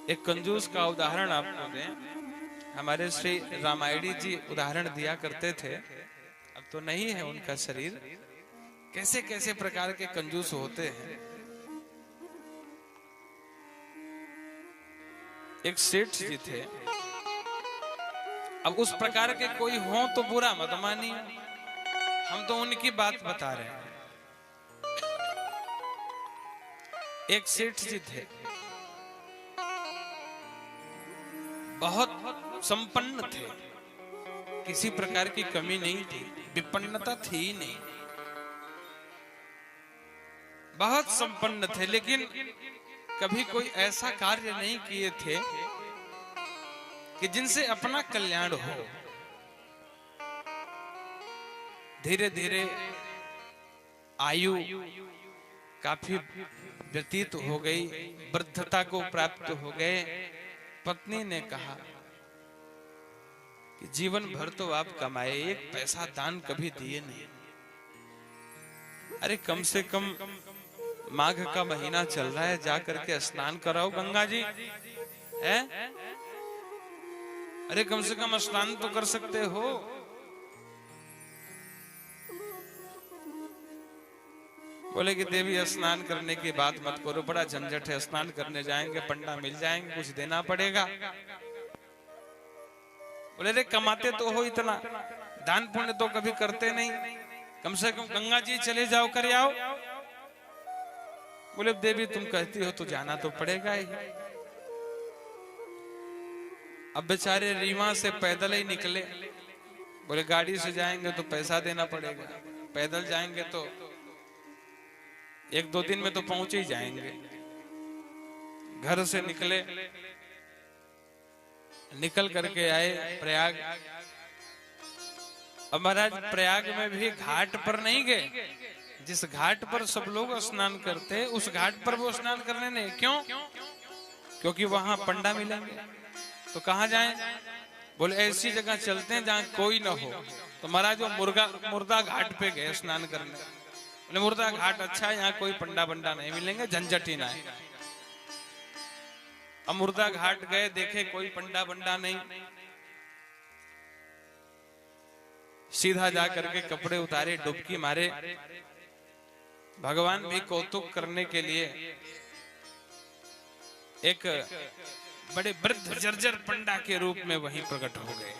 एक कंजूस का उदाहरण आपको दें, हमारे श्री रामायणी जी उदाहरण दिया करते थे, अब तो नहीं है उनका शरीर। कैसे कैसे प्रकार के कंजूस होते हैं। एक सेठ जी थे। अब उस प्रकार के कोई हो तो बुरा मत मानिए, हम तो उनकी बात बता रहे हैं। एक सेठ जी थे, बहुत संपन्न थे, किसी प्रकार की कमी नहीं थी, विपन्नता थी ही नहीं, बहुत संपन्न थे। लेकिन कभी कोई ऐसा कार्य नहीं किए थे कि जिनसे अपना कल्याण हो। धीरे धीरे आयु काफी व्यतीत हो गई, वृद्धता को प्राप्त हो गए। पत्नी ने कहा कि जीवन भर तो आप कमाए, एक पैसा दान कभी दिए नहीं। अरे कम से कम माघ का महीना चल रहा है, जा करके स्नान कराओ गंगा जी है। अरे कम से कम स्नान तो कर सकते हो। बोले कि देवी स्नान करने की बात मत करो, बड़ा झंझट है, स्नान करने जाएंगे पंडा मिल जाएंगे, कुछ देना पड़ेगा। बोले रे कमाते तो हो इतना, दान पुण्य तो कभी करते नहीं, कम से कम गंगा जी चले जाओ कर आओ। बोले देवी तुम कहती हो तो जाना तो पड़ेगा ही। अब बेचारे रीवा से पैदल ही निकले। बोले गाड़ी से जाएंगे तो पैसा देना पड़ेगा, पैदल जाएंगे तो एक दो दिन में तो पहुंच ही जाएंगे। घर से निकले, निकल करके आए प्रयाग। अब महाराज प्रयाग में भी घाट पर नहीं गए, जिस घाट पर सब लोग स्नान करते उस घाट पर वो स्नान करने नहीं। क्यों? क्योंकि वहां पंडा मिलेंगे। तो कहां जाएं? बोले ऐसी जगह चलते हैं जहां कोई ना हो। तो महाराज वो मुर्दा घाट पे गए स्नान करने। बोले मुर्दा घाट अच्छा है, यहाँ कोई पंडा बंडा नहीं मिलेंगे, झंझट ही ना है। अब मुर्दा घाट गए, देखे कोई पंडा बंडा नहीं, सीधा जा करके कपड़े उतारे, डुबकी मारे। भगवान भी कौतुक करने के लिए एक बड़े वृद्ध जर्जर पंडा के रूप में वहीं प्रकट हो गए।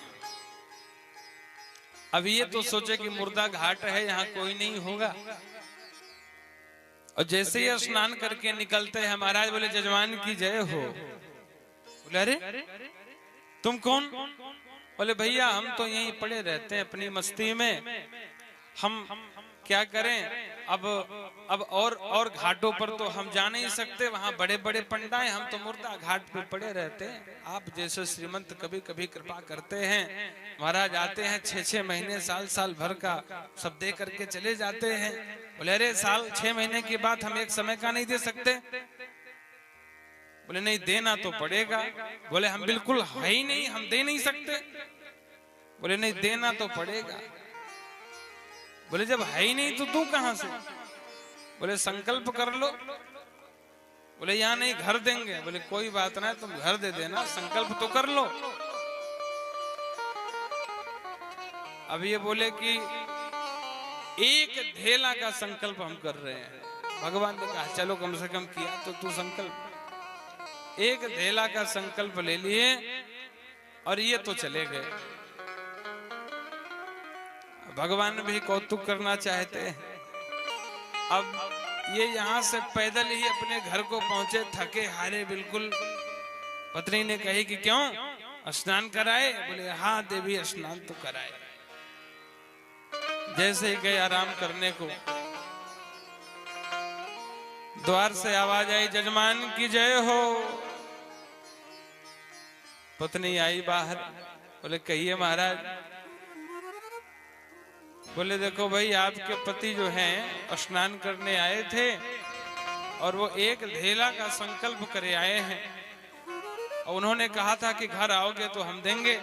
अब ये तो सोचे कि मुर्दा घाट है, यहाँ कोई नहीं होगा। और जैसे ही स्नान करके निकलते हैं महाराज बोले जजमान की जय हो। बोले अरे तुम कौन? बोले भैया हम तो यहीं पड़े रहते हैं अपनी मस्ती में, हम क्या करें। अब और घाटों पर तो हम जा नहीं सकते, वहां बड़े बड़े पंडा हैं, हम तो मुर्दा घाट पे पड़े रहते हैं। आप जैसे श्रीमंत कभी कभी कृपा करते हैं, महाराज आते हैं 6-6 महीने साल भर का सब दे करके चले जाते हैं। बोले अरे साल 6 महीने की बात हम एक समय का नहीं दे सकते। बोले नहीं देना तो पड़ेगा। बोले हम बिल्कुल है ही नहीं, हम दे नहीं सकते। बोले नहीं देना तो पड़ेगा। बोले जब है ही नहीं तो तू कहां से? बोले संकल्प कर लो। बोले यहाँ नहीं घर देंगे। बोले कोई बात ना, तुम घर दे देना, संकल्प तो कर लो। अब ये बोले कि एक धेला का संकल्प हम कर रहे हैं। भगवान ने कहा चलो कम से कम किया तो तू संकल्प। एक धेला का संकल्प ले लिए और ये तो चले गए। भगवान भी कौतुक करना चाहते हैं। अब ये यहाँ से पैदल ही अपने घर को पहुंचे, थके हारे बिल्कुल। पत्नी ने कही कि क्यों स्नान कराए? बोले हाँ देवी स्नान तो कराए। जैसे ही गए आराम करने को, द्वार से आवाज आई जजमान की जय हो। पत्नी आई बाहर। बोले कहिए महाराज। बोले देखो भाई आपके पति जो हैं स्नान करने आए थे और वो एक धेला का संकल्प करे आए हैं, और उन्होंने कहा था कि घर आओगे तो हम देंगे।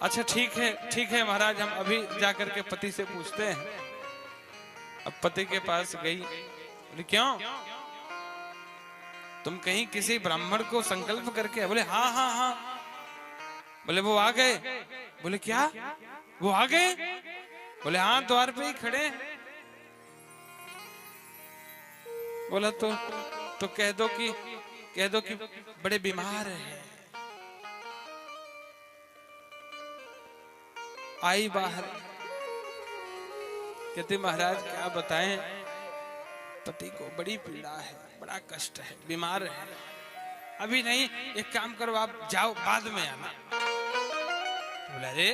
अच्छा ठीक है महाराज, हम अभी जाकर के पति से पूछते हैं। अब पति के पास गई। बोले क्यों? तुम कहीं किसी ब्राह्मण को संकल्प करके, बोले हाँ हाँ हाँ, बोले वो आ गए, बोले क्या वो आ गए, बोले हाँ द्वार पे ही खड़े, बोला तो कह दो कि बड़े बीमार हैं। आई बाहर, कहते महाराज क्या बताएं, पति को बड़ी पीड़ा है, बड़ा कष्ट है, बीमार है, अभी नहीं, एक काम करो आप जाओ बाद में आना। बोला अरे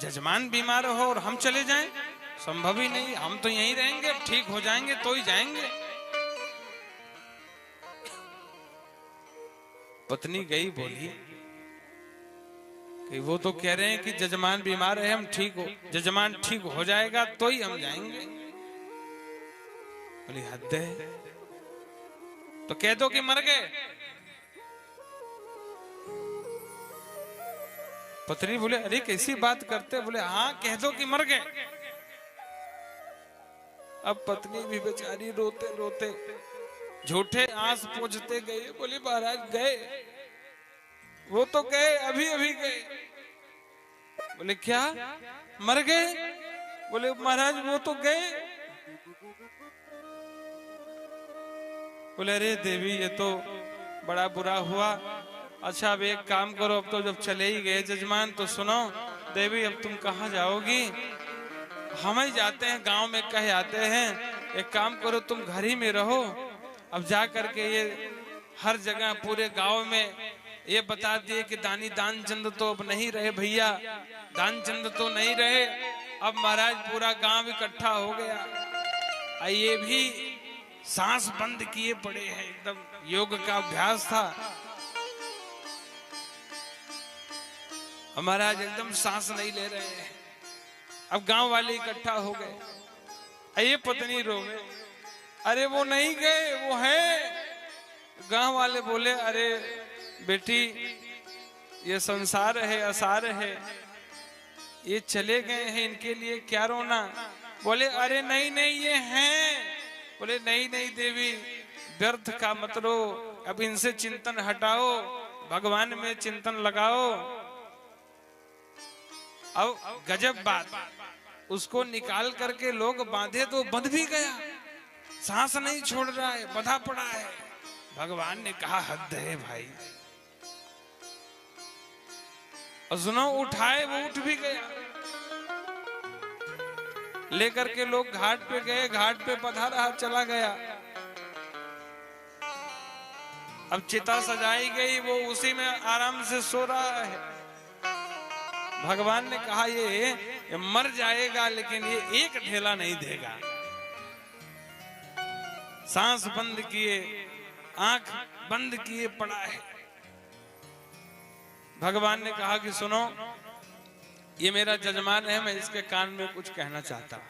जजमान बीमार हो और हम चले जाएं, संभव ही नहीं, हम तो यहीं रहेंगे, ठीक हो जाएंगे तो ही जाएंगे। पत्नी गई, बोली कि वो तो कह रहे हैं कि जजमान बीमार है, हम जजमान ठीक हो जाएगा तो ही हम जाएंगे। बोली हद है, तो कह दो कि मर गए। पत्नी बोले अरे कैसी बात करते, बोले हाँ कह दो कि मर गए। अब पत्नी भी बेचारी रोते रोते झूठे आंस पोंछते गए, बोली महाराज गए, वो तो गए, अभी अभी गए। बोले क्या मर गए, बोले महाराज वो तो गए। बोले अरे देवी ये तो बड़ा बुरा हुआ, अच्छा अब एक काम करो, अब तो जब चले ही गए जजमान तो सुनो देवी, अब तुम कहाँ जाओगी, हम ही जाते हैं, गांव में कह आते हैं, एक काम करो तुम घर ही में रहो। अब जा करके ये हर जगह पूरे गांव में ये बता दिए कि दानचंद तो अब नहीं रहे भैया, दानचंद तो नहीं रहे, अब महाराज पूरा गांव इकट्ठा हो गया। ये भी सांस बंद किए पड़े हैं, एकदम योग का अभ्यास था। महाराज एकदम सांस नहीं ले रहे हैं। अब गांव वाले इकट्ठा हो गए। ये पत्नी रोवे, अरे वो नहीं गए, वो है। गांव वाले बोले अरे बेटी ये संसार है, असार है, ये चले गए हैं, इनके लिए क्या रोना। बोले अरे नहीं नहीं ये हैं। बोले नहीं नहीं देवी व्यर्थ का मत रो, अब इनसे चिंतन हटाओ, भगवान में चिंतन लगाओ। अब गजब बात, उसको निकाल करके लोग बांधे तो बंध भी गया, सांस नहीं छोड़ रहा है, बंधा पड़ा है। भगवान ने कहा हद है भाई, और सुनो उठाए, वो उठ भी गया। लेकर के लोग घाट पे गए, घाट पे पधारा चला गया। अब चिता सजाई गई, वो उसी में आराम से सो रहा है। भगवान ने कहा ये मर जाएगा लेकिन ये एक ढेला नहीं देगा। सांस बंद किए, आंख बंद किए पड़ा है। भगवान ने कहा कि सुनो ये मेरा जजमान है, मैं इसके कान में कुछ कहना चाहता हूं।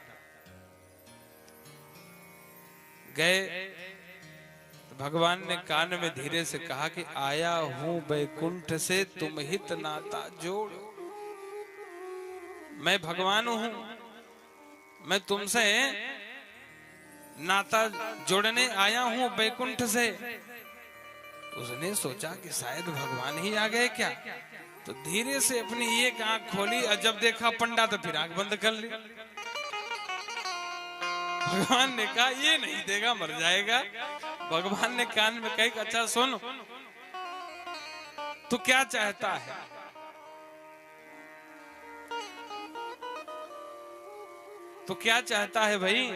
गए तो भगवान ने कान में धीरे से कहा कि आया हूं बैकुंठ से तुम हित नाता जोड़। मैं भगवान हूं, मैं तुमसे नाता जोड़ने आया हूं बैकुंठ से। उसने सोचा कि शायद भगवान ही आ गए क्या, तो धीरे से अपनी एक आंख खोली और जब देखा पंडा तो फिर आंख बंद कर ली। भगवान ने कहा ये नहीं देगा, मर जाएगा। भगवान ने कान में कहा अच्छा सुन, तू क्या चाहता है। तो क्या चाहता है भाई,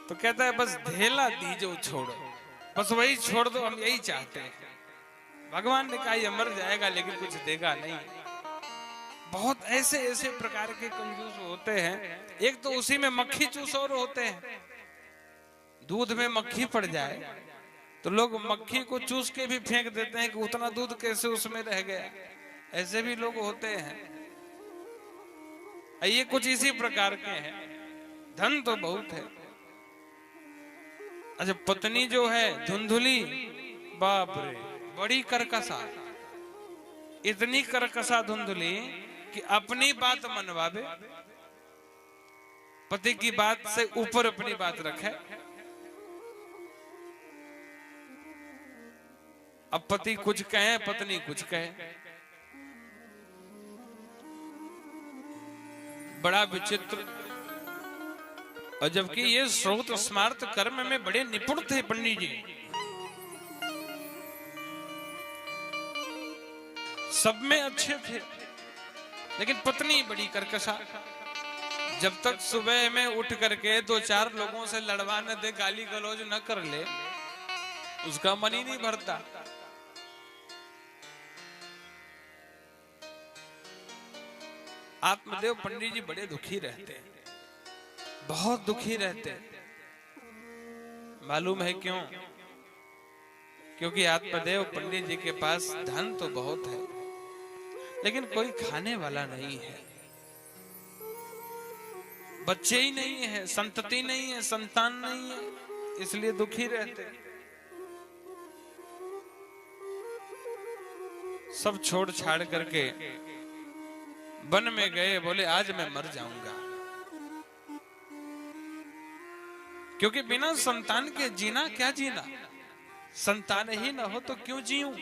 तो कहता है बस ढेला दीजो छोड़ो, बस वही छोड़ दो, हम यही चाहते हैं। भगवान ने कहा ये मर जाएगा लेकिन कुछ देगा नहीं। बहुत ऐसे ऐसे प्रकार के कंजूस होते हैं। एक तो उसी में मक्खी चूसोर होते हैं, दूध में मक्खी पड़ जाए तो लोग मक्खी को चूस के भी फेंक देते हैं कि उतना दूध कैसे उसमें रह गया। ऐसे भी लोग होते हैं। ये कुछ इसी प्रकार के हैं। धन तो बहुत है। अच्छा पत्नी जो है धुंधुली, बाप रे बड़ी करकसा, इतनी करकसा धुंधुली कि अपनी बात मनवावे, पति की बात से ऊपर अपनी बात रखे। अब पति कुछ कहे पत्नी कुछ कहे, बड़ा विचित्र। और जबकि ये श्रोत स्मार्त कर्म में बड़े निपुण थे पंडित जी, सब में अच्छे थे, लेकिन पत्नी बड़ी कर्कशा। जब तक सुबह में उठ करके 2-4 लोगों से लड़वा न दे, गाली गलौज न कर ले, उसका मन ही नहीं भरता। आत्मदेव पंडित जी बड़े दुखी रहते हैं, बहुत दुखी रहते हैं। मालूम है क्यों? क्योंकि आत्मदेव पंडित जी के पास धन तो बहुत है, लेकिन कोई खाने वाला नहीं है, बच्चे ही नहीं है, संतति नहीं है, संतान नहीं है, इसलिए दुखी रहते। सब छोड़ छाड़ करके वन में गए, बोले आज मैं मर जाऊंगा, क्योंकि बिना संतान के जीना क्या जीना, संतान ही ना हो तो क्यों जीऊं।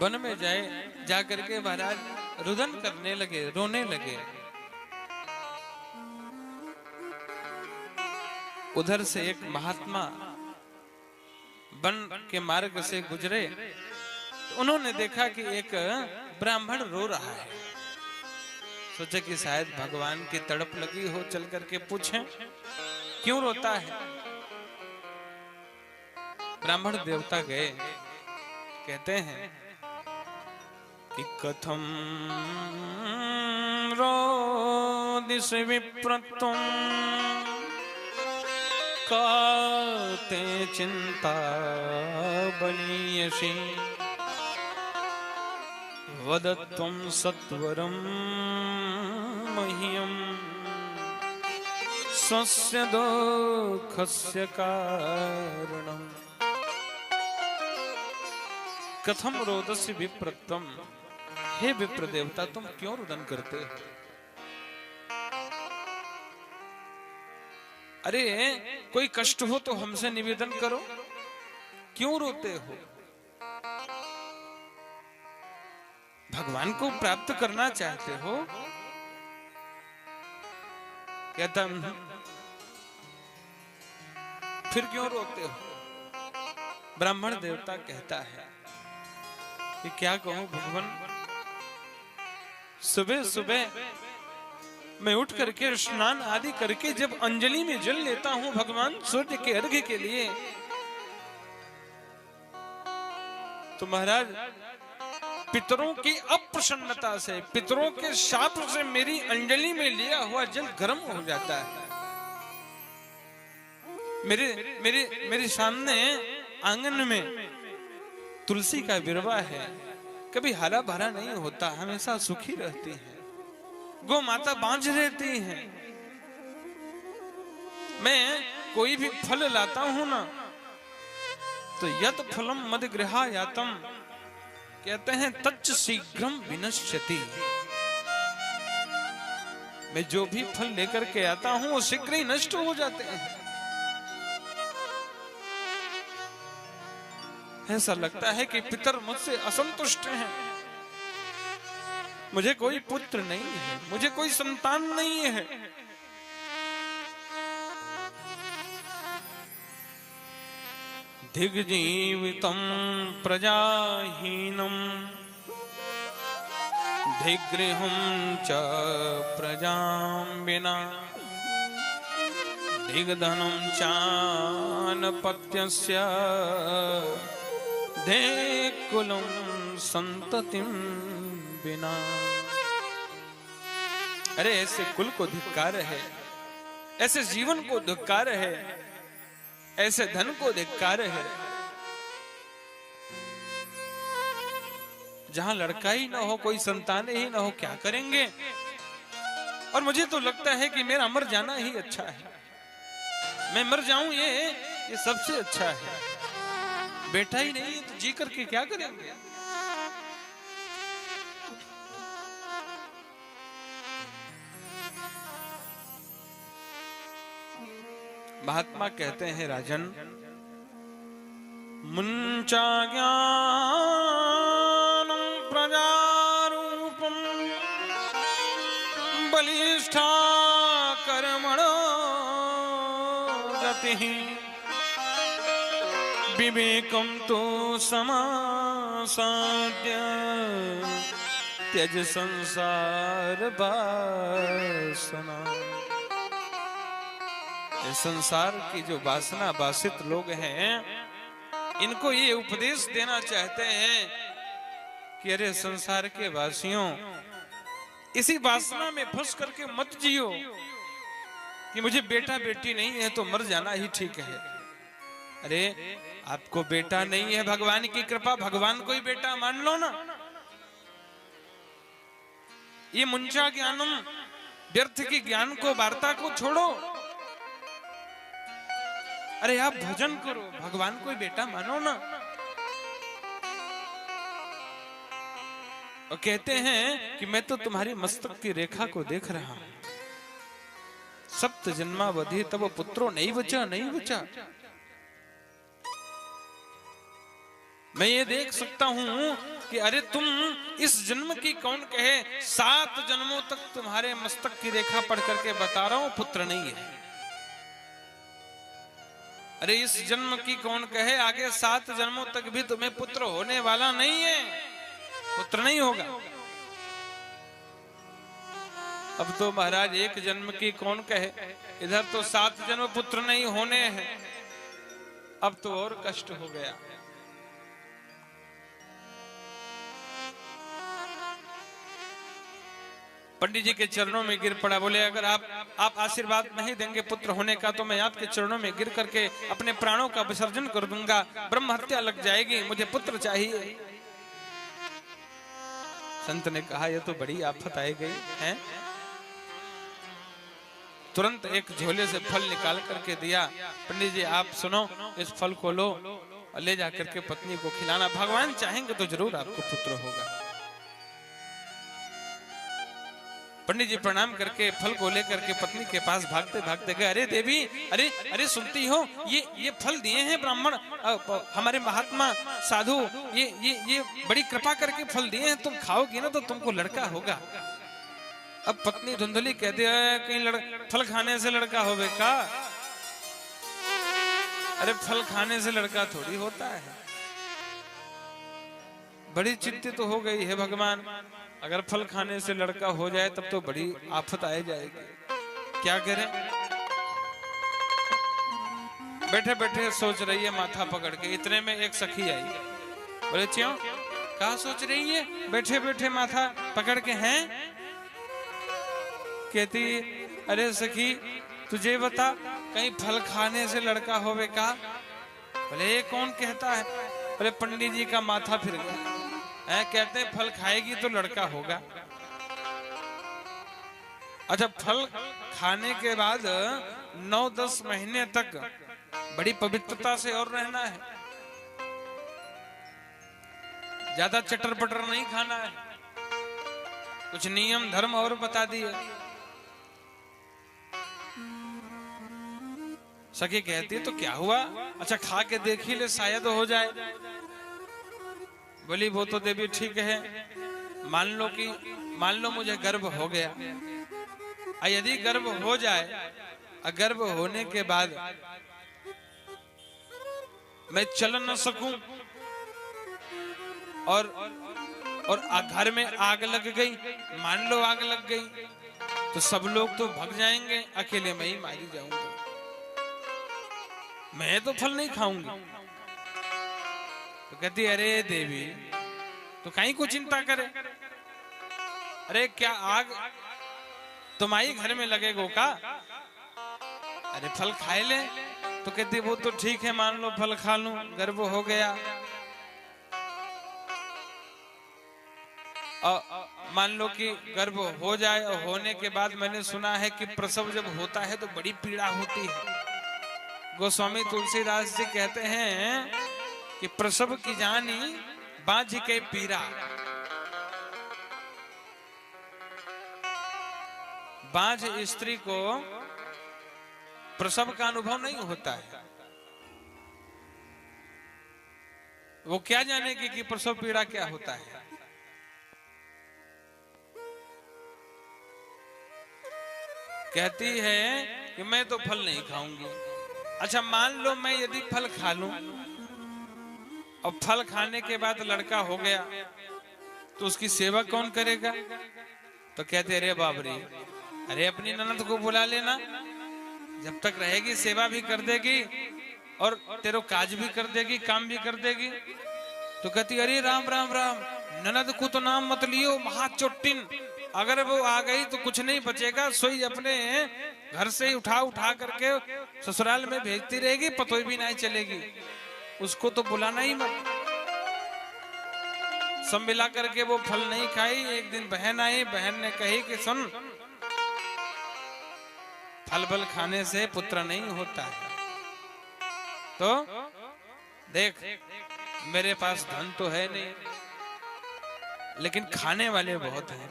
वन में जा करके महाराज रुदन करने लगे, रोने लगे। उधर से एक महात्मा वन के मार्ग से गुजरे, तो उन्होंने देखा कि एक ब्राह्मण रो रहा है। सोचा कि शायद भगवान की तड़प लगी हो, चल करके पूछें क्यों रोता है। ब्राह्मण देवता गए, कहते हैं कि कथम रोदिस विप्रत्वं काते चिंता बलीयसी वदत्वं सत्वरं मह्यं स्वस्य दुःखस्य कारणम्। कथम रोदस्य विप्रत्वं, हे विप्र देवता तुम क्यों रुदन करते हो? अरे कोई कष्ट हो तो हमसे निवेदन करो, क्यों रोते हो? भगवान को प्राप्त करना चाहते हो? कहता फिर क्यों रोते हो? ब्राह्मण देवता कहता है कि क्या कहूं भगवान, सुबह सुबह मैं उठ करके स्नान आदि करके जब अंजलि में जल लेता हूं भगवान सूर्य के अर्घ्य के लिए, तो महाराज पितरों की अप्रसन्नता से, पितरों के शाप से मेरी अंजलि में लिया हुआ जल गर्म हो जाता है। मेरे सामने आंगन में तुलसी का बिरवा है, कभी हरा भरा नहीं होता, हमेशा सूखी रहती है। गौ माता बांझ रहती है। मैं कोई भी फल लाता हूं ना, तो यत फलम मद गृहायातम, कहते हैं तच्च शीघ्रम विनश्यति। मैं जो भी फल लेकर के आता हूं वो शीघ्र ही नष्ट हो जाते हैं। ऐसा लगता है कि पितर मुझसे असंतुष्ट हैं। मुझे कोई पुत्र नहीं है, मुझे कोई संतान नहीं है। धिग्जीवितं प्रजाहीनं धिगृहं च प्रजां विना धिग्धनं चानपत्यस्य धिक्कुलं संततिं बिना। अरे ऐसे कुल को धिक्कार है, ऐसे जीवन को धिक्कार है, ऐसे धन को धिक्कार है। जहां लड़का ही ना हो, कोई संतान ही ना हो, क्या करेंगे? और मुझे तो लगता है कि मेरा मर जाना ही अच्छा है। मैं मर जाऊं ये सबसे अच्छा है। बेटा ही नहीं तो जी करके क्या करेंगे? महात्मा कहते हैं राजन, मुंचा ज्ञानं प्रजारूपं बलिष्ठा कर्मणो गतिः विवेकं तु समासाद्य त्यज संसार वासना। संसार की जो वासना वासित लोग हैं, इनको ये उपदेश देना चाहते हैं कि अरे संसार के वासियों, इसी वासना में फंस करके मत जियो कि मुझे बेटा बेटी नहीं है तो मर जाना ही ठीक है। अरे आपको बेटा नहीं है, भगवान की कृपा, भगवान को ही बेटा मान लो ना। ये मुंचा ज्ञानम, व्यर्थ की ज्ञान को, वार्ता को छोड़ो। अरे आप भजन करो, भगवान को ही बेटा मानो ना। और कहते हैं कि मैं तो तुम्हारी मस्तक की रेखा को देख रहा हूं। सप्त जन्मावधि तब पुत्रो नहीं बचा, नहीं बचा। मैं ये देख सकता हूं कि अरे तुम इस जन्म की कौन कहे, 7 जन्मों तक तुम्हारे मस्तक की रेखा पढ़ करके बता रहा हूं पुत्र नहीं है। अरे इस जन्म की कौन कहे आगे 7 जन्मों तक भी तुम्हें पुत्र होने वाला नहीं है, पुत्र नहीं होगा। अब तो महाराज एक जन्म की कौन कहे, इधर तो 7 जन्म पुत्र नहीं होने हैं, अब तो और कष्ट हो गया। पंडित जी के चरणों में गिर पड़ा, बोले अगर आप आशीर्वाद नहीं देंगे पुत्र होने का तो मैं आपके चरणों में गिर करके अपने प्राणों का विसर्जन कर दूंगा, ब्रह्म हत्या लग जाएगी, मुझे पुत्र चाहिए। संत ने कहा यह तो बड़ी आफत आई गई है। तुरंत एक झोले से फल निकाल करके दिया, पंडित जी आप सुनो, इस फल को लो और ले जाकर के पत्नी को खिलाना, भगवान चाहेंगे तो जरूर आपको पुत्र होगा। पंडित जी प्रणाम करके फल को लेकर के पत्नी के पास भागते भागते गए। अरे देवी, अरे अरे सुनती हो, ये फल दिए हैं ब्राह्मण, हमारे महात्मा साधु, ये बड़ी कृपा करके फल दिए हैं, तुम खाओगी ना तो तुमको लड़का होगा। अब पत्नी धुंधली कहती है कहीं फल खाने से लड़का होवे का? अरे फल खाने से लड़का थोड़ी होता है। बड़ी चिंतित तो हो गई है भगवान, अगर फल खाने से लड़का हो जाए तब तो बड़ी आफत आ जाएगी, क्या करें। बैठे बैठे सोच रही है माथा पकड़ के, इतने में एक सखी आई। बोले क्यों, कहा सोच रही है बैठे बैठे माथा पकड़ के? हैं, कहती अरे सखी तुझे बता कहीं फल खाने से लड़का होवे का? बोले ये कौन कहता है? बोले पंडित जी का माथा फिर गया, कहते हैं फल खाएगी तो लड़का होगा। अच्छा, फल खाने के बाद 9-10 महीने तक बड़ी पवित्रता से और रहना है, ज्यादा चटर पटर नहीं खाना है, कुछ नियम धर्म और बता दिए। सखी कहती तो क्या हुआ, अच्छा खा के देख ही ले शायद हो जाए। बोली वो तो देवी ठीक है, मान लो मुझे गर्भ हो गया, यदि गर्भ हो जाए, गर्भ होने के बाद मैं चल न सकूं और घर में आग लग गई, मान लो आग लग गई तो सब लोग तो भाग जाएंगे, अकेले मैं ही मारी जाऊंगी, मैं तो फल नहीं खाऊंगी। तो कहती अरे देवी तो कहीं को चिंता करे, अरे क्या आग तुम्हारी घर में लगेगो का? अरे फल खाए ले। तो कहती वो तो ठीक है, मान लो फल खा लूं, गर्भ हो गया, मान लो कि गर्भ हो जाए और होने के बाद मैंने सुना है कि प्रसव जब होता है तो बड़ी पीड़ा होती है। गोस्वामी तुलसीदास जी कहते हैं कि प्रसव की जानी बाझ के पीरा, बाझ स्त्री को प्रसव का अनुभव नहीं होता है। वो क्या जानेगी कि प्रसव पीड़ा क्या होता है। कहती है कि मैं तो फल नहीं खाऊंगी। अच्छा मान लो मैं यदि फल खा लूं और फल खाने के बाद लड़का हो गया तो उसकी सेवा कौन करेगा? तो कहते अरे बाबरी, अरे अपनी ननद को बुला लेना, जब तक रहेगी सेवा भी कर देगी और तेरो काज भी कर देगी, काम भी कर देगी। तो कहती अरे राम राम राम, ननद को तो नाम मत लियो, महाचोटिन, अगर वो आ गई तो कुछ नहीं बचेगा, सोई अपने घर से ही उठा उठा करके ससुराल में भेजती रहेगी, पतोई भी नहीं चलेगी, उसको तो बुलाना ही मत। सब मिला करके वो फल नहीं खाई। एक दिन बहन आई, बहन ने कही कि सुन, फल बल खाने से पुत्र नहीं होता है, तो देख मेरे पास धन तो है नहीं लेकिन खाने वाले बहुत हैं,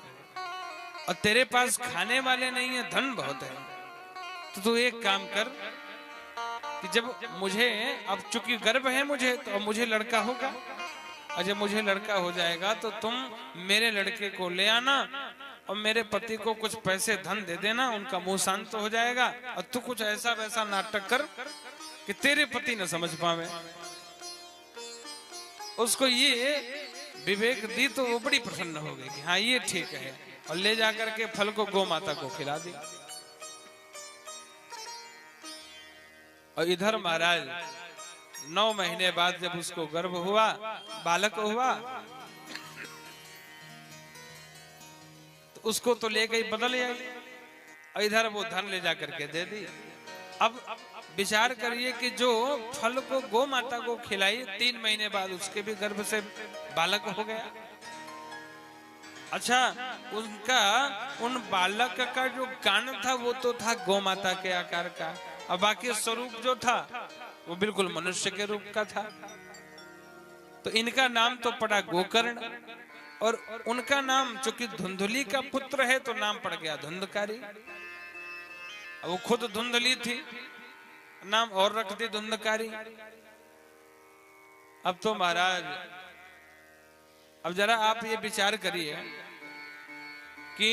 और तेरे पास खाने वाले नहीं है, धन बहुत है। तो तू एक काम कर कि जब मुझे, अब चूंकि गर्भ है मुझे, तो अब मुझे लड़का होगा, और जब मुझे लड़का हो जाएगा तो तुम मेरे लड़के को ले आना और मेरे पति को कुछ पैसे धन दे देना, उनका मुंह शांत हो जाएगा, और तू कुछ ऐसा वैसा नाटक कर कि तेरे पति न समझ पावे। उसको ये विवेक दी तो वो बड़ी प्रसन्न हो गई कि हाँ ये ठीक है, और ले जाकर के फल को गौ माता को खिला दी। और इधर महाराज 9 महीने बाद जब उसको गर्भ हुआ, बालक हुआ, तो उसको तो ले गई बदल आई, और इधर वो धन ले जाकर के दे दी। अब विचार करिए कि जो फल को गौ माता को खिलाई, 3 महीने बाद उसके भी गर्भ से बालक हो गया। अच्छा, उन बालक का जो कान था वो तो था गौ माता के आकार का, और बाकी स्वरूप जो था वो बिल्कुल मनुष्य के रूप का था। तो इनका नाम तो पड़ा गोकर्ण, और उनका नाम चूंकि धुंधली का पुत्र है तो नाम पड़ गया धुंधकारी। वो खुद धुंधली थी, नाम और रख दी धुंधकारी। अब तो महाराज, अब जरा आप ये विचार करिए कि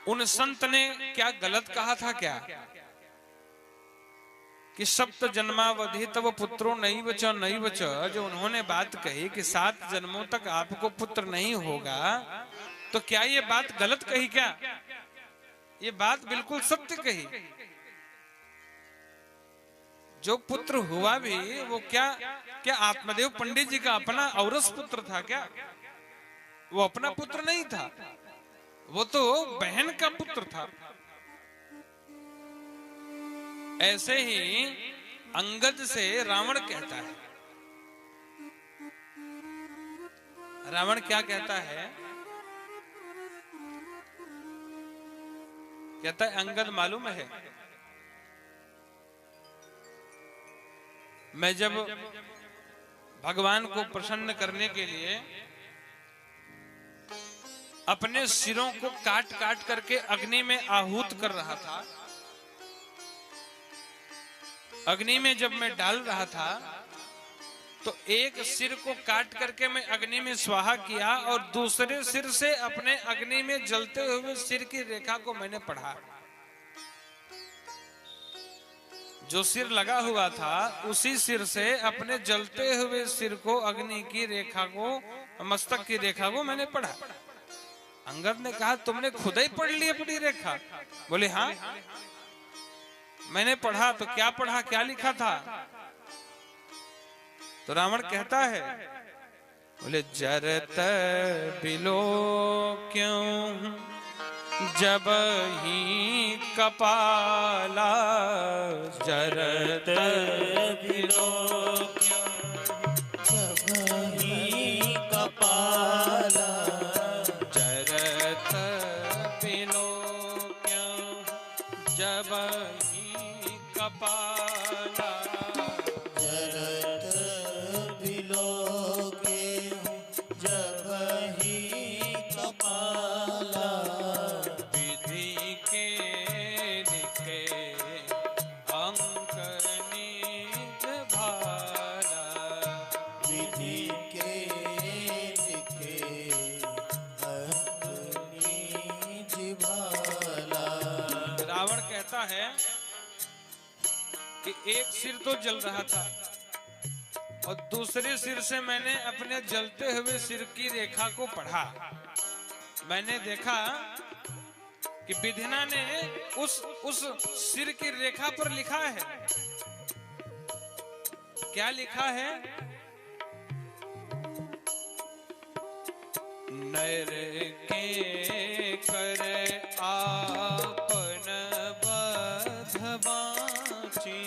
उन संत ने क्या गलत कहा था क्या, कि सप्त जन्मावधि तब पुत्रो नहीं बचा नहीं बचा, जो उन्होंने बात कही कि 7 जन्मों तक आपको पुत्र नहीं होगा, तो क्या ये बात गलत कही क्या? ये बात बिल्कुल सत्य कही। जो पुत्र हुआ भी वो क्या आत्मदेव पंडित जी का अपना औरस पुत्र था क्या? वो अपना पुत्र नहीं था, वो तो बहन का पुत्र था। ऐसे ही अंगद से रावण कहता है, रावण क्या कहता है? कहता है अंगद मालूम है, मैं जब भगवान को प्रसन्न करने के लिए अपने सिरों को काट काट करके अग्नि में आहूत कर रहा था, अग्नि में जब मैं डाल रहा था तो एक सिर को काट करके मैं अग्नि में स्वाहा किया, और दूसरे सिर से अपने अग्नि में जलते हुए सिर की रेखा को मैंने पढ़ा। जो सिर लगा हुआ था उसी सिर से अपने जलते हुए सिर को, अग्नि की रेखा को, मस्तक की रेखा को मैंने पढ़ा। अंगद ने कहा तुमने खुद ही पढ़ ली अपनी रेखा? बोले हाँ मैंने पढ़ा। तो क्या पढ़ा, क्या लिखा था? तो रावण कहता है, बोले जरत बिलो क्यों जब ही कपाला, जरत बिलो क्यों जब ही कपाला, जरत बिलो क्यों जब ही कपाला, जरत बिलो क्यों जब ही कपाला, अंक निज भाला, कहता है कि एक सिर तो जल रहा था और दूसरे सिर से मैंने अपने जलते हुए सिर की रेखा को पढ़ा। मैंने देखा कि विधिना ने उस सिर की रेखा पर लिखा है। क्या लिखा है? नर के कर आपन बध बाची,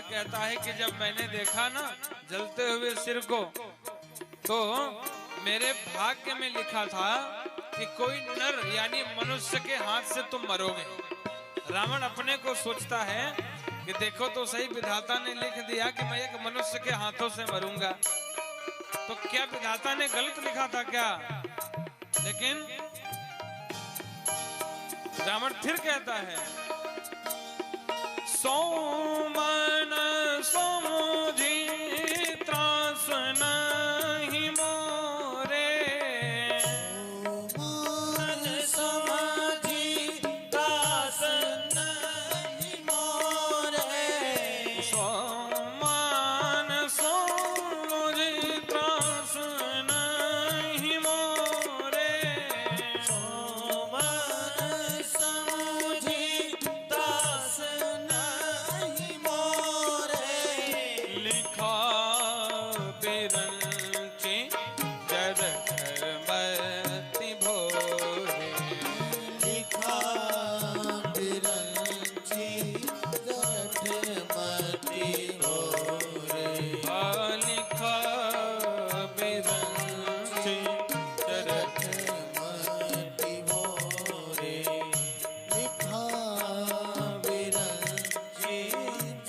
कहता है कि जब मैंने देखा ना जलते हुए सिर को, तो मेरे भाग्य में लिखा था कि कोई नर यानी मनुष्य के हाथ से तुम मरोगे। रावण अपने को सोचता है कि देखो तो सही, विधाता ने लिख दिया कि मैं एक मनुष्य के हाथों से मरूंगा, तो क्या विधाता ने गलत लिखा था क्या? लेकिन रावण फिर कहता है, सोमन सोझी त्रास नहीं मोरे, समाधि त्रास नहीं मोरे, सोमन सोझी त्रास नहीं मोरे, सोमन समाधि त्रास नहीं मोरे, लिखा बिरंची जरमति भोरे, लिखा बिरंची जरमति भोरे, लिखा बिरंची जरमति भोरे, लिखा बिरंची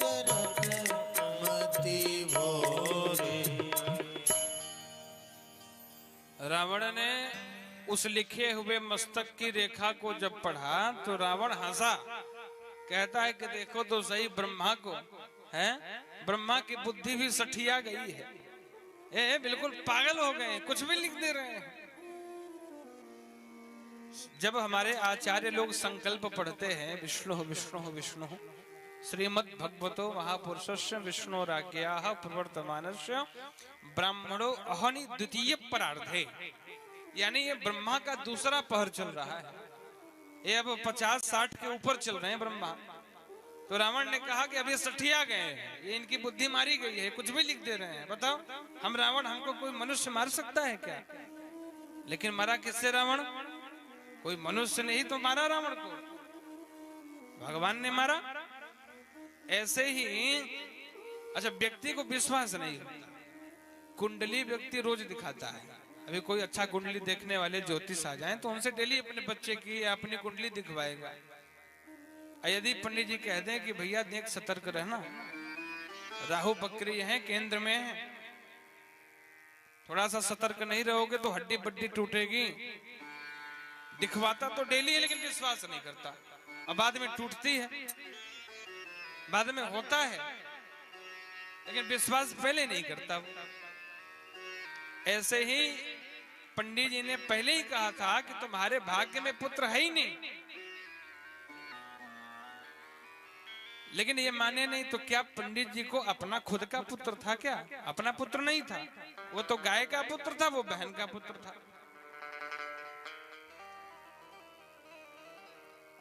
जरमति भोरे। रावण ने उस लिखे हुए मस्तक की रेखा को जब पढ़ा तो रावण हंसा। कहता है कि देखो तो सही, ब्रह्मा को है, ब्रह्मा की बुद्धि भी सठिया गई है, ये बिल्कुल पागल हो गए, कुछ भी लिख दे रहे हैं। जब हमारे आचार्य लोग संकल्प पढ़ते हैं, विष्णु विष्णु विष्णु श्रीमद् भगवतो महापुरुषस्य विष्णुराज्ञाः प्रवर्तमानस्य ब्राह्मणो अहनि द्वितीय परार्धे, यानी ये ब्रह्मा का दूसरा पहर चल रहा है। ये अब 50-60 के ऊपर चल रहे हैं ब्रह्मा। तो रावण ने कहा कि अब ये सठिया गए हैं, ये इनकी बुद्धि मारी गई है, कुछ भी लिख दे रहे हैं। बताओ, हम रावण, हमको कोई मनुष्य मार सकता है क्या? लेकिन मारा किससे रावण? कोई मनुष्य ने ही तो मारा रावण को, भगवान ने मारा। ऐसे ही अच्छा, व्यक्ति को विश्वास नहीं होता। कुंडली व्यक्ति रोज दिखाता है। अभी कोई अच्छा कुंडली देखने वाले ज्योतिष आ जाएं तो उनसे डेली अपने बच्चे की या अपनी कुंडली दिखवाएगा। यदि पंडित जी कह दें कि भैया देख सतर्क रहना, राहु बकरी है, केंद्र में है, थोड़ा सा सतर्क नहीं रहोगे तो हड्डी बड्डी टूटेगी, दिखवाता तो डेली है लेकिन विश्वास नहीं करता, और बाद में टूटती है, बाद में होता है, लेकिन विश्वास पहले नहीं करता। ऐसे ही पंडित जी ने पहले ही कहा था कि तुम्हारे भाग्य में पुत्र है ही नहीं, लेकिन ये माने नहीं। तो क्या पंडित जी को अपना खुद का पुत्र था क्या? अपना पुत्र नहीं था, वो तो गाय का पुत्र था, वो बहन का पुत्र था।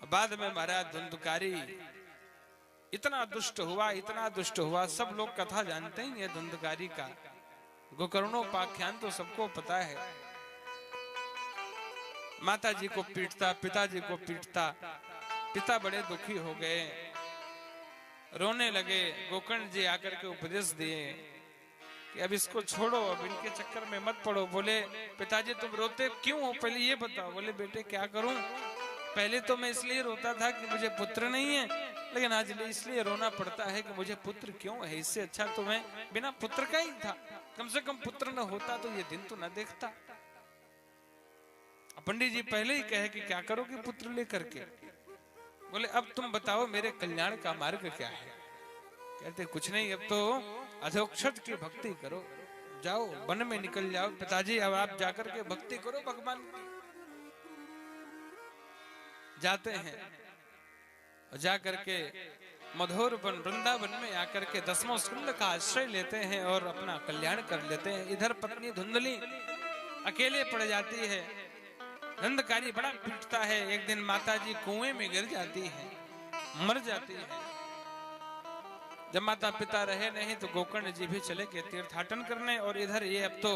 बाद में महाराज धुंधकारी इतना दुष्ट हुआ, इतना दुष्ट हुआ। सब लोग कथा जानते ही है धुंधकारी का, गोकर्णोपाख्यान तो सबको पता है। माता जी को पीटता, पिताजी को पीटता, पिता बड़े दुखी हो गए। रोने लगे। गोकर्ण जी आकर के उपदेश दिए कि अब इसको छोड़ो, अब इनके चक्कर में मत पड़ो। बोले पिताजी तुम रोते क्यों हो, पहले ये बताओ। बोले बेटे क्या करूं, पहले तो मैं इसलिए रोता था कि मुझे पुत्र नहीं है, लेकिन आज इसलिए रोना पड़ता है कि मुझे पुत्र क्यों है। इससे अच्छा तो मैं बिना पुत्र का ही था, कम से कम पुत्र न होता तो ये दिन तो न देखता। पंडित जी पहले ही कहे कि क्या करोगे पुत्र लेकर के। बोले अब तुम बताओ मेरे कल्याण का मार्ग क्या है। कहते कुछ नहीं, अब तो अधोक्षज की भक्ति करो, जाओ वन में निकल जाओ। पिताजी अब आप जाकर के भक्ति करो भगवान की। जाते हैं और जाकर के मधुर वन वृंदावन में आकर के 10वां स्कंद का आश्रय लेते हैं और अपना कल्याण कर लेते हैं। इधर पत्नी धुंधली अकेले पड़ जाती है, धंधकारी बड़ा पीटता है। एक दिन माता जी कुएं में गिर जाती है, मर जाती है। जब माता पिता रहे नहीं तो गोकर्ण जी भी चले गए तीर्थाटन करने, और इधर ये अब तो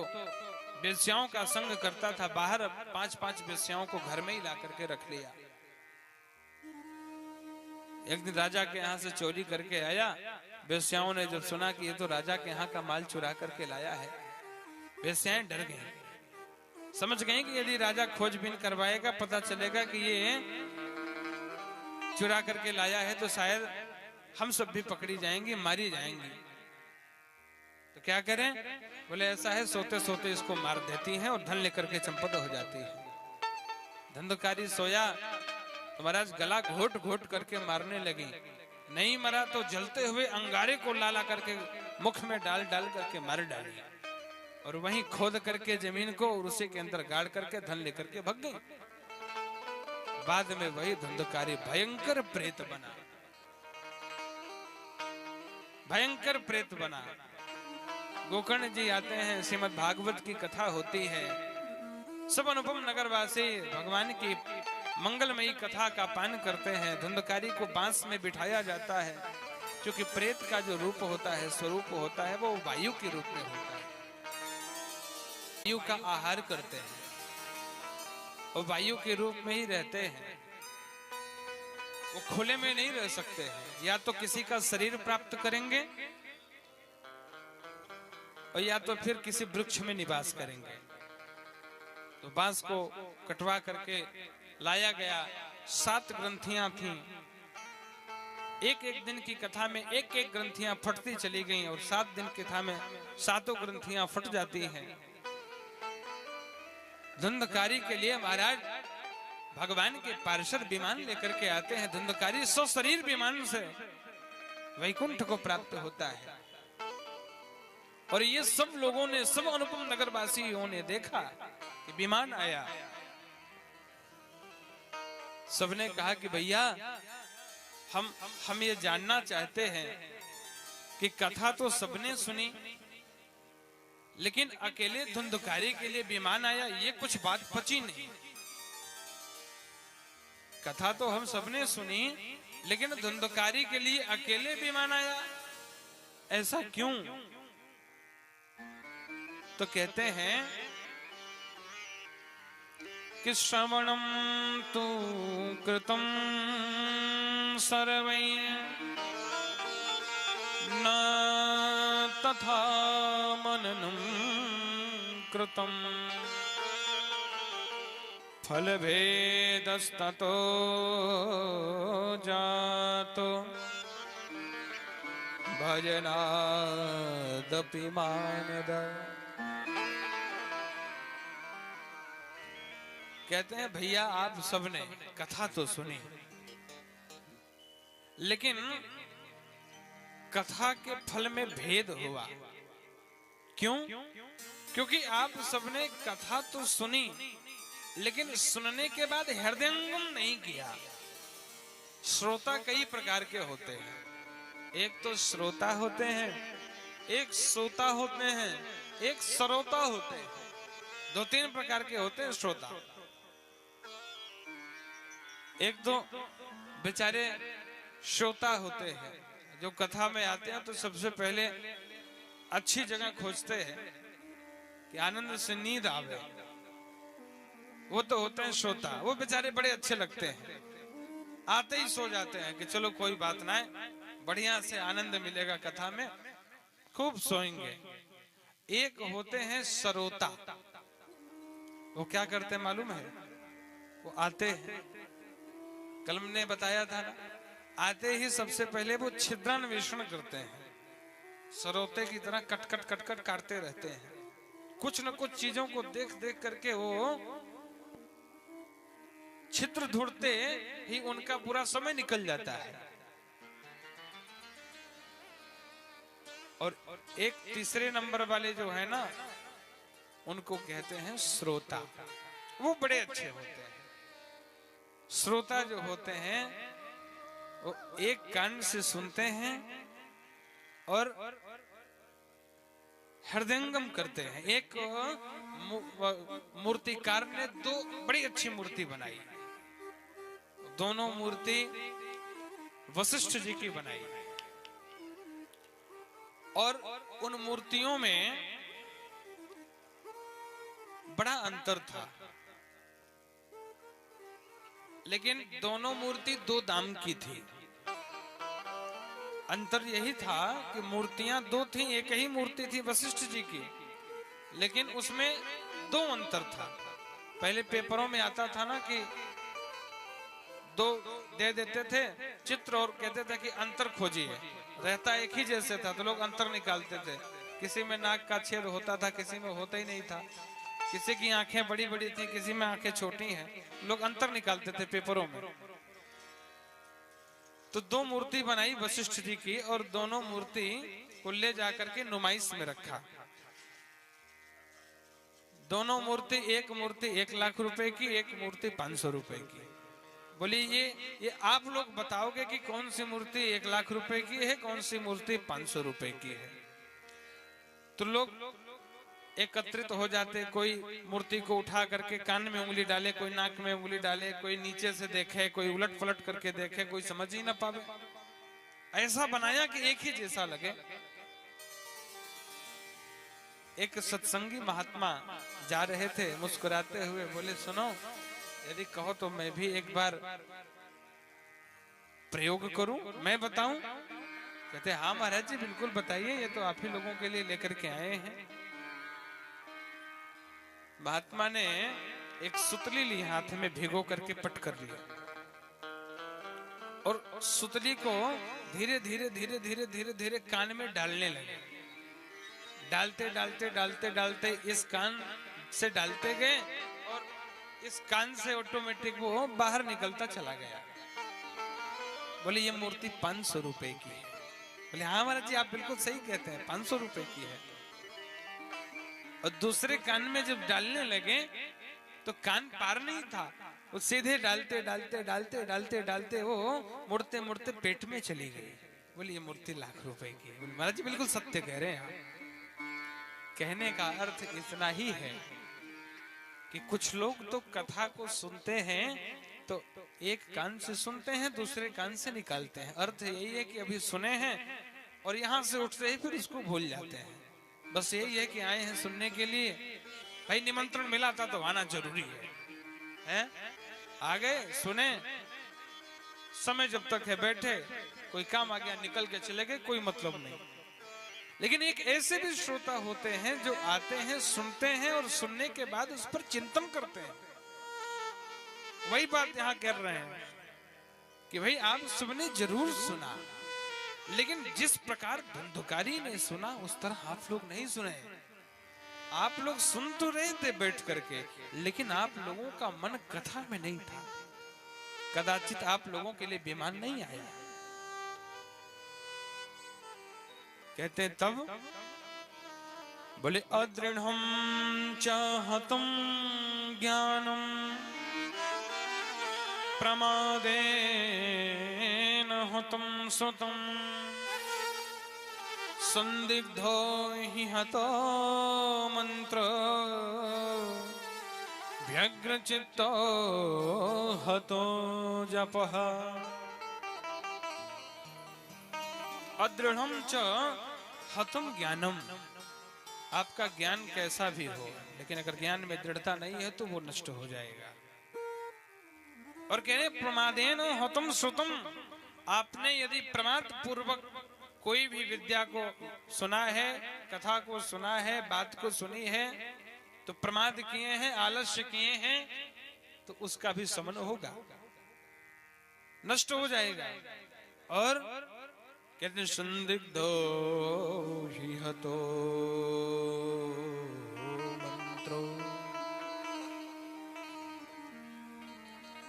वेश्याओं का संग करता था। बाहर 5-5 वेश्याओं को घर में ही ला करके रख लिया। एक दिन राजा के यहाँ से चोरी करके आया। वेश्याओं ने जब सुना कि ये तो राजा के यहाँ का माल चुरा करके लाया है, वेश्याएं डर गईं। समझ गए कि यदि राजा खोजबीन करवाएगा, पता चलेगा कि ये चुरा करके लाया है, तो शायद हम सब भी पकड़ी जाएंगी, मारी जाएंगी। तो क्या करें। बोले ऐसा है, सोते सोते इसको मार देती हैं और धन लेकर के चंपत हो जाती है। धंधकारी सोया तो महाराज गला घोट घोट करके मारने लगी। नहीं मरा तो जलते हुए अंगारे को ला करके मुख में डाल डाल करके मार डाली, और वहीं खोद करके जमीन को और उसी के अंदर गाड़ करके धन लेकर के भग गई। बाद में वही धंधकारी भयंकर प्रेत बना, भयंकर प्रेत बना। गोकर्ण जी आते हैं, श्रीमद् भागवत की कथा होती है। सब अनुपम नगरवासी भगवान की मंगलमयी कथा का पान करते हैं। धुंधकारी को बांस में बिठाया जाता है, क्योंकि प्रेत का जो रूप होता है, स्वरूप होता है, वो वायु के रूप में होता है। वायु का आहार करते हैं और वायु के रूप में ही रहते हैं। वो खुले में नहीं रह सकते हैं, या तो किसी का शरीर प्राप्त करेंगे और या तो फिर किसी वृक्ष में निवास करेंगे। तो बांस को कटवा करके लाया गया। 7 ग्रंथियां थीं। एक एक दिन की कथा में एक एक ग्रंथियां फटती चली गईं, और 7 दिन की कथा में 7 ग्रंथियां फट जाती हैं। धुंधकारी के लिए महाराज भगवान के पार्षद विमान लेकर के आते हैं। धुंधकारी शरीर विमान से वैकुंठ को प्राप्त होता है। और ये सब लोगों ने, सब अनुपम नगरवासियों ने देखा कि विमान आया। सबने कहा कि भैया हम ये जानना चाहते हैं कि कथा तो सबने सुनी, लेकिन अकेले धुंधकारी के लिए विमान आया, ये कुछ बात पची नहीं। कथा तो हम सबने सुनी, लेकिन धुंधकारी के लिए अकेले विमान आया, ऐसा क्यों? तो कहते हैं कि श्रवणम तु कृतम सर्वै न तथा मननम कृतम फल भेदस्ततो जातो भजनादपि मानद। कहते हैं भैया आप सबने कथा तो सुनी, लेकिन कथा के फल में भेद हुआ। क्यों? क्योंकि आप सबने कथा तो सुनी, लेकिन सुनने के बाद हृदयंगम नहीं किया। श्रोता कई प्रकार के होते हैं। एक तो श्रोता होते हैं, एक श्रोता होते हैं, एक सरोता होते हैं। 2-3 प्रकार के होते हैं श्रोता। एक तो बेचारे श्रोता होते हैं, जो कथा में आते हैं तो सबसे पहले अच्छी जगह खोजते हैं कि आनंद से नींद आवे। वो तो होते हैं श्रोता, वो बेचारे बड़े अच्छे लगते हैं। आते ही सो जाते हैं कि चलो कोई बात ना है, बढ़िया से आनंद मिलेगा कथा में, खूब सोएंगे। एक होते हैं सरोता, वो क्या करते हैं मालूम है? वो आते हैं, कल ने बताया था ना, आते ही सबसे पहले वो छिद्रान्वेषण करते हैं, सरोते की तरह कट कट कट कट काटते रहते हैं। कुछ न कुछ चीजों को देख देख करके वो छिद्र ढूंढते ही उनका पूरा समय निकल जाता है। और एक तीसरे नंबर वाले जो है ना, उनको कहते हैं श्रोता। वो बड़े अच्छे होते हैं। श्रोता जो होते हैं वो एक कान से सुनते हैं और हृदयंगम करते हैं। एक मूर्तिकार ने दो बड़ी अच्छी मूर्ति बनाई, दोनों मूर्ति वशिष्ठ जी की बनाई, और उन मूर्तियों में बड़ा अंतर था, लेकिन दोनों मूर्ति दो दाम की थी। अंतर यही था कि मूर्तियां दो थी, एक ही मूर्ति थी वशिष्ठ जी की, लेकिन उसमें दो अंतर था। पहले पेपरों में आता था ना कि दो दे देते थे चित्र और कहते थे कि अंतर खोजिए, रहता एक ही जैसे था तो लोग अंतर निकालते थे। किसी में नाक का छेद होता था, किसी में होता ही नहीं था, किसी की आंखें बड़ी बड़ी थी, किसी में आंखें छोटी हैं, लोग अंतर निकालते थे पेपरों में। तो दो मूर्ति बनाई वशिष्ठ जी की और दोनों मूर्ति को ले जाकर के नुमाइश में रखा। दोनों मूर्ति, एक मूर्ति 1 लाख रुपए की, एक मूर्ति 500 रुपए की। बोली ये आप लोग बताओगे कि कौन सी मूर्ति 1 लाख रुपए की है, कौन सी मूर्ति 500 रुपए की है। तो लोग एकत्रित हो जाते, कोई मूर्ति को उठा करके कान में उंगली डाले, कोई नाक में उंगली डाले, कोई नीचे से देखे, कोई उलट पलट करके देखे, कोई समझ ही ना पावे। ऐसा बनाया कि एक ही जैसा लगे। एक सत्संगी महात्मा जा रहे थे, मुस्कुराते हुए बोले, सुनो, यदि कहो तो मैं भी एक बार प्रयोग करूं, मैं बताऊं? कहते, हाँ महाराज जी बिल्कुल बताइए, ये तो आप ही लोगों के लिए लेकर के आए हैं। महात्मा ने एक सुतली ली, हाथ में भिगो करके पट कर लिया, और सुतली को धीरे धीरे धीरे धीरे धीरे धीरे कान में डालने लगे। डालते डालते डालते डालते इस कान से डालते गए और इस कान से ऑटोमेटिक वो बाहर निकलता चला गया। बोले ये मूर्ति 500 रुपए की है। बोले हाँ महाराज जी आप बिल्कुल सही कहते हैं, 500 रुपए की है। और दूसरे कान में जब डालने लगे तो कान पार नहीं था, वो सीधे डालते डालते डालते डालते डालते वो मुड़ते मुड़ते पेट में चली गई। बोले ये मूर्ति 1 लाख रुपए की है। बोले महाराज जी बिल्कुल सत्य कह रहे हैं। कहने का अर्थ इतना ही है कि कुछ लोग तो कथा को सुनते हैं तो एक कान से सुनते हैं, दूसरे कान से निकालते हैं। अर्थ यही है कि अभी सुने हैं और यहाँ से उठते ही फिर उसको भूल जाते हैं। बस यही है कि आए हैं सुनने के लिए, भाई निमंत्रण मिला था तो आना जरूरी है? आ गए, सुने, समय जब तक है बैठे, कोई काम आ गया निकल के चले गए, कोई मतलब नहीं। लेकिन एक ऐसे भी श्रोता होते हैं जो आते हैं, सुनते हैं और सुनने के बाद उस पर चिंतन करते हैं। वही बात यहाँ कर रहे हैं कि भाई आप सबने जरूर सुना, लेकिन जिस प्रकार धुंधुकारी ने सुना उस तरह आप लोग नहीं सुने। आप लोग सुन तो रहे थे बैठ करके, लेकिन आप लोगों का मन कथा में नहीं था। कदाचित आप लोगों के लिए विमान नहीं आया। कहते तब बोले अदृढ़ं चाहतं ज्ञानम प्रमादेन हुतं सुतं संदिग्धो हि हतो मंत्र व्यग्रचित्तो हतो जपः। अदृढ़ं च हतम ज्ञानम, आपका ज्ञान कैसा भी हो, लेकिन अगर ज्ञान में दृढ़ता नहीं है तो वो नष्ट हो जाएगा। और कह रहे प्रमादेन हतम श्रुतम, आपने यदि प्रमाद पूर्वक कोई भी विद्या को सुना है, कथा को सुना है, बात को सुनी है, तो प्रमाद किए हैं, आलस्य किए हैं, तो उसका भी समन होगा, नष्ट हो जाएगा। और कहते हैं संदिग्धो हि हतो मंत्रो।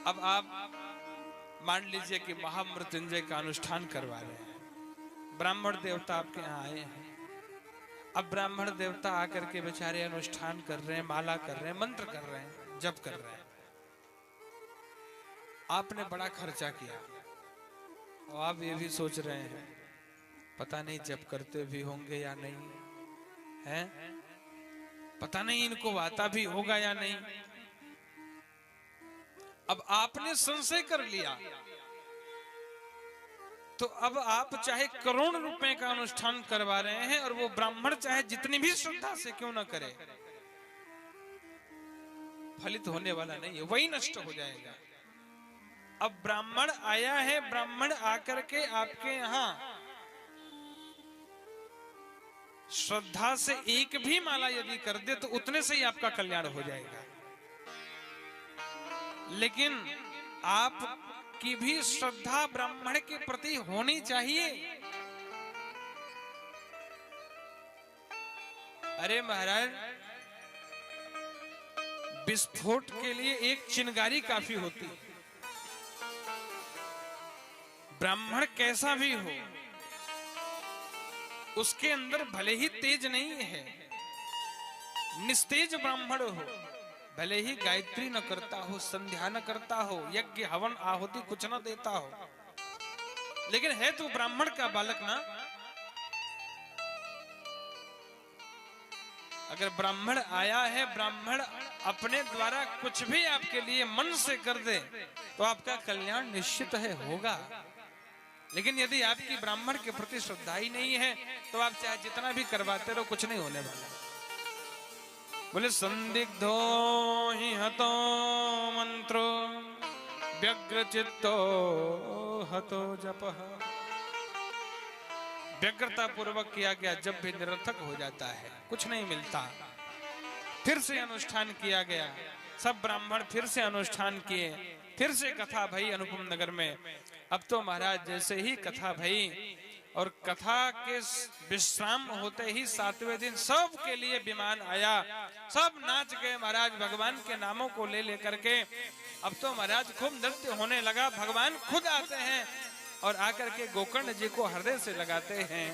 अब आप मान लीजिए कि महामृत्युंजय का अनुष्ठान करवा रहे हैं, ब्राह्मण देवता आपके यहाँ आए हैं। अब ब्राह्मण देवता आकर के बेचारे अनुष्ठान कर रहे हैं, माला कर रहे हैं, मंत्र कर रहे हैं, जप कर रहे हैं। आपने बड़ा खर्चा किया और आप ये भी सोच रहे हैं पता नहीं जप करते भी होंगे या नहीं, हैं? पता नहीं इनको आता भी होगा या नहीं। अब आपने संशय कर लिया, तो अब आप चाहे करोड़ रुपए का अनुष्ठान करवा रहे हैं और वो ब्राह्मण चाहे जितनी भी श्रद्धा से क्यों ना करे, फलित होने वाला नहीं है, वही नष्ट हो जाएगा। अब ब्राह्मण आया है, ब्राह्मण आकर के आपके यहां श्रद्धा से एक भी माला यदि कर दे तो उतने से ही आपका कल्याण हो जाएगा। लेकिन आप की भी श्रद्धा ब्राह्मण के प्रति होनी चाहिए। अरे महाराज, विस्फोट के लिए एक चिंगारी काफी होती है। ब्राह्मण कैसा भी हो, उसके अंदर भले ही तेज नहीं है, निस्तेज ब्राह्मण हो, भले ही गायत्री न करता हो, संध्या न करता हो, यज्ञ हवन आहुति कुछ न देता हो, लेकिन है तो ब्राह्मण का बालक ना। अगर ब्राह्मण आया है, ब्राह्मण अपने द्वारा कुछ भी आपके लिए मन से कर दे तो आपका कल्याण निश्चित है, होगा। लेकिन यदि आपकी ब्राह्मण के प्रति श्रद्धा ही नहीं है तो आप चाहे जितना भी करवाते रहो, कुछ नहीं होने वाला। बोले संदिग्धो हि हतो मंत्रो व्यग्र चित्तो हतो जपः। व्यग्रता पूर्वक किया गया जब भी निरर्थक हो जाता है, कुछ नहीं मिलता। फिर से अनुष्ठान किया गया, सब ब्राह्मण फिर से अनुष्ठान किए, फिर से कथा भई अनुपम नगर में। अब तो महाराज जैसे ही कथा भई और कथा के विश्राम होते ही 7वें दिन सब के लिए विमान आया, सब नाच गए महाराज भगवान के नामों को ले लेकर के। अब तो महाराज खूब नृत्य होने लगा, भगवान खुद आते हैं और आकर के गोकर्ण जी को हृदय से लगाते हैं।